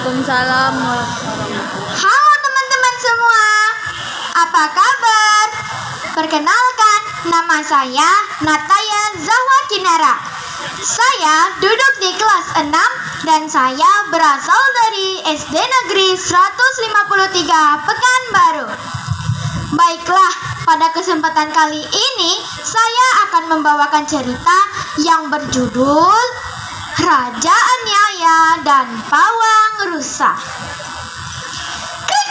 Waalaikumsalam warahmatullahi wabarakatuh. Halo teman-teman semua, apa kabar? Perkenalkan, nama saya Nataya Zahwa Kinara. Saya duduk di kelas 6 dan saya berasal dari SD Negeri 153 Pekanbaru. Baiklah, pada kesempatan kali ini saya akan membawakan cerita yang berjudul Raja Aniaya dan Pawang Rusa. Krik,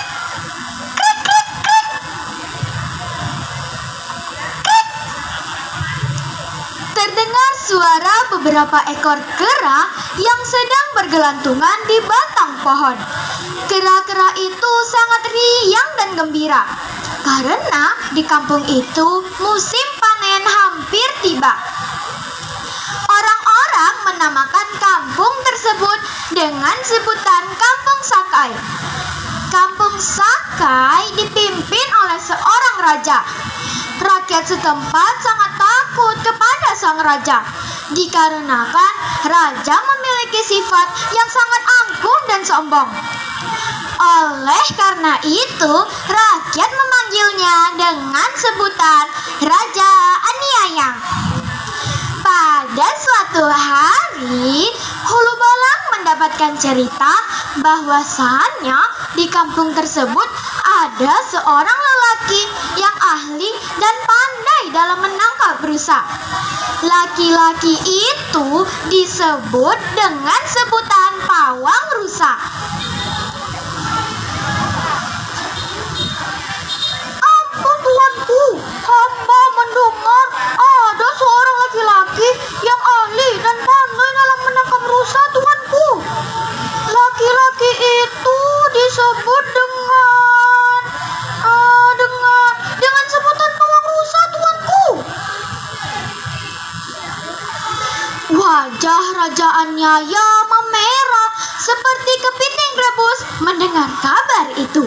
krik, krik, krik. Krik. Terdengar suara beberapa ekor kera yang sedang bergelantungan di batang pohon. Kera-kera itu sangat riang dan gembira karena di kampung itu musim panen hampir tiba. Orang-orang menamakan kampung tersebut dengan sebutan Kampung Sakai. Kampung Sakai dipimpin oleh seorang raja. Rakyat setempat sangat takut kepada sang raja, dikarenakan raja memiliki sifat yang sangat angkuh dan sombong. Oleh karena itu, rakyat memanggilnya dengan sebutan Raja Aniaya. Pada suatu hari, Hulu Balang mendapatkan cerita bahwasannya di kampung tersebut ada seorang lelaki yang ahli dan pandai dalam menangkap rusa. Laki-laki itu disebut dengan sebutan Pawang Rusa. Ampun tuanku, hamba mendengar ada seorang laki-laki yang ahli dan pandai dalam menangkap rusa, tuanku. Laki-laki itu disebut dengan sebutan Pawang Rusa, tuanku. Wajah Raja Aniaya memerah seperti kepiting rebus mendengar kabar itu.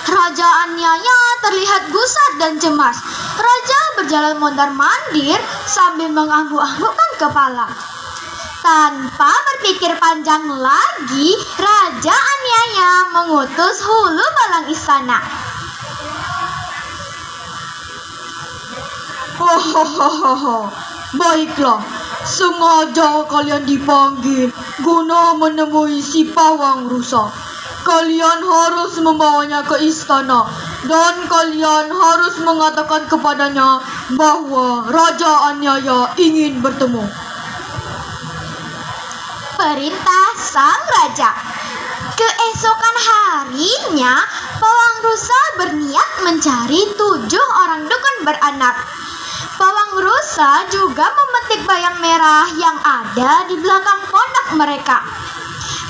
Raja Aniaya terlihat gusar dan cemas. Raja berjalan mondar-mandir sambil mengangguk-anggukkan kepala. Tanpa berpikir panjang lagi, Raja Aniaya mengutus Hulu Balang istana. Hahaha, baiklah, sengaja kalian dipanggil guna menemui si Pawang Rusa. Kalian harus membawanya ke istana dan kalian harus mengatakan kepadanya bahwa Raja Aniaya ingin bertemu. Perintah sang raja. Keesokan harinya, Pawang Rusa berniat mencari 7 orang dukun beranak. Pawang Rusa juga memetik bayam merah yang ada di belakang pondok mereka.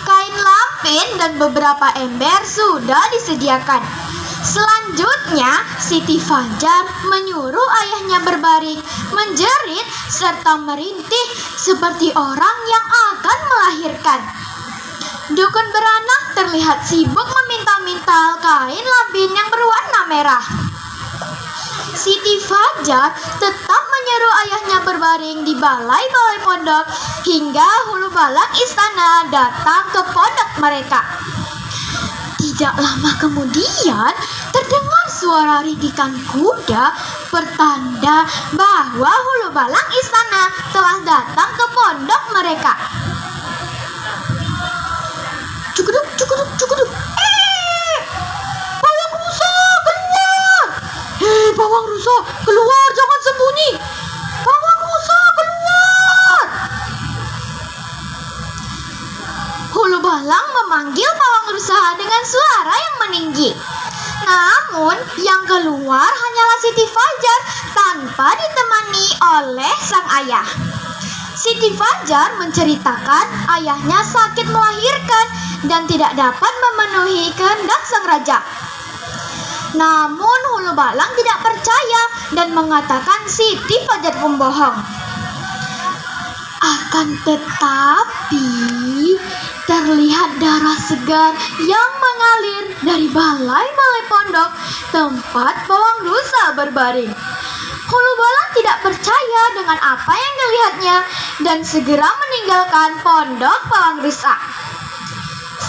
Kain lampin dan beberapa ember sudah disediakan. Selanjutnya, Siti Fajar menyuruh ayahnya berbaring, menjerit, serta merintih seperti orang yang akan melahirkan. Dukun beranak terlihat sibuk memintal-mintal kain lampin yang berwarna merah. Siti Fajar tetap menyuruh ayahnya berbaring di balai-balai pondok hingga Hulu Balang istana datang ke pondok mereka. Tidak lama kemudian, terdengar suara ringkikan kuda pertanda bahwa Hulu Balang istana telah datang ke pondok mereka. Cukuduk, cukuduk, cukuduk. Pawang Rusa, keluar! Hei, Pawang Rusa, keluar, jangan sembunyi. Pawang Rusa, keluar! Hulu Balang memanggil Pawang Rusa dengan suara yang meninggi. Namun, yang keluar hanyalah Siti Fajar tanpa ditemani oleh sang ayah. Siti Fajar menceritakan ayahnya sakit melahirkan dan tidak dapat memenuhi kehendak sang raja. Namun Hulu Balang tidak percaya dan mengatakan Siti Fajar pembohong. Akan tetapi terlihat darah segar yang mengalir dari balai-balai pondok tempat Pawang Rusa berbaring. Hulu Balang tidak percaya dengan apa yang dilihatnya dan segera meninggalkan pondok Pawang Rusa.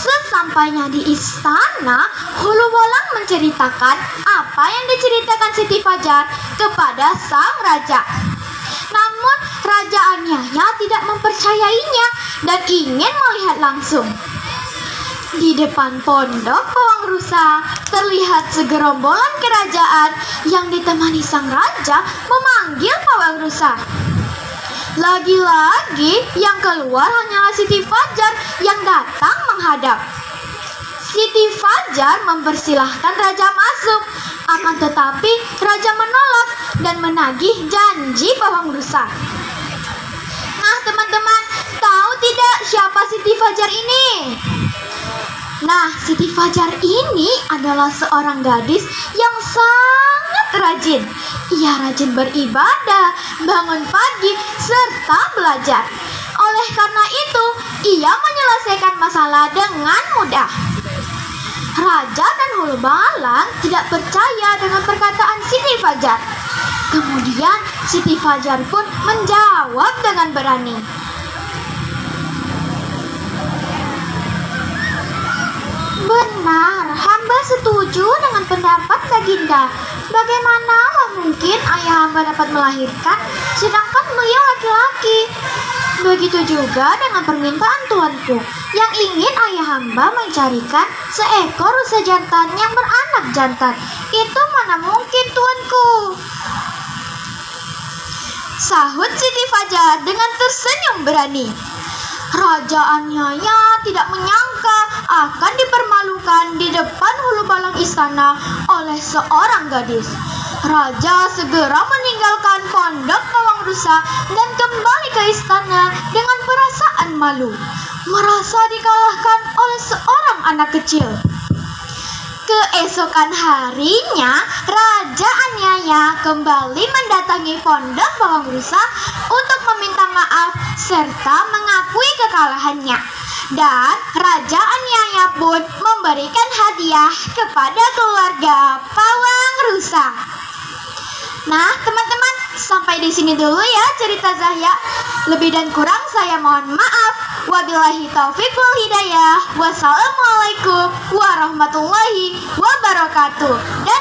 Sesampainya di istana, Hulu Bolang menceritakan apa yang diceritakan Siti Fajar kepada sang raja. Namun Raja Anyaya tidak mempercayainya dan ingin melihat langsung. Di depan pondok Pawang Rusa terlihat segerombolan kerajaan yang ditemani sang raja memanggil Pawang Rusa. Lagi-lagi yang keluar hanyalah Siti Fajar yang datang menghadap. Siti Fajar mempersilahkan raja masuk, akan tetapi raja menolak dan menagih janji Pawang Rusa. Nah teman-teman, tahu tidak siapa Siti Fajar ini? Nah, Siti Fajar ini adalah seorang gadis yang sangat rajin. Ia rajin beribadah, bangun pagi, serta belajar. Oleh karena itu, ia menyelesaikan masalah dengan mudah. Raja dan Hulu Balang tidak percaya dengan perkataan Siti Fajar. Kemudian Siti Fajar pun menjawab dengan berani. Benar, hamba setuju dengan pendapat Baginda. Bagaimanakah mungkin ayah hamba dapat melahirkan, sedangkan beliau laki-laki? Begitu juga dengan permintaan tuanku, yang ingin ayah hamba mencarikan seekor rusa jantan yang beranak jantan. Itu mana mungkin, tuanku? Sahut Siti Fajar dengan tersenyum berani. Raja Anyaya tidak menyangka akan dipermalukan di depan Hulu Balang istana oleh seorang gadis. Raja segera meninggalkan pondok Pawang Rusa dan kembali ke istana dengan perasaan malu, merasa dikalahkan oleh seorang anak kecil. Keesokan harinya, Raja Anyaya kembali mendatangi pondok Pawang Rusa untuk meminta maaf serta mengakui kekalahannya. Dan Raja Anyaya pun memberikan hadiah kepada keluarga Pawang Rusa. Nah, teman-teman, sampai di sini dulu ya cerita Zahya. Lebih dan kurang saya mohon maaf. Wabillahi taufiq wal hidayah. Wassalamualaikum warahmatullahi wabarakatuh. Dan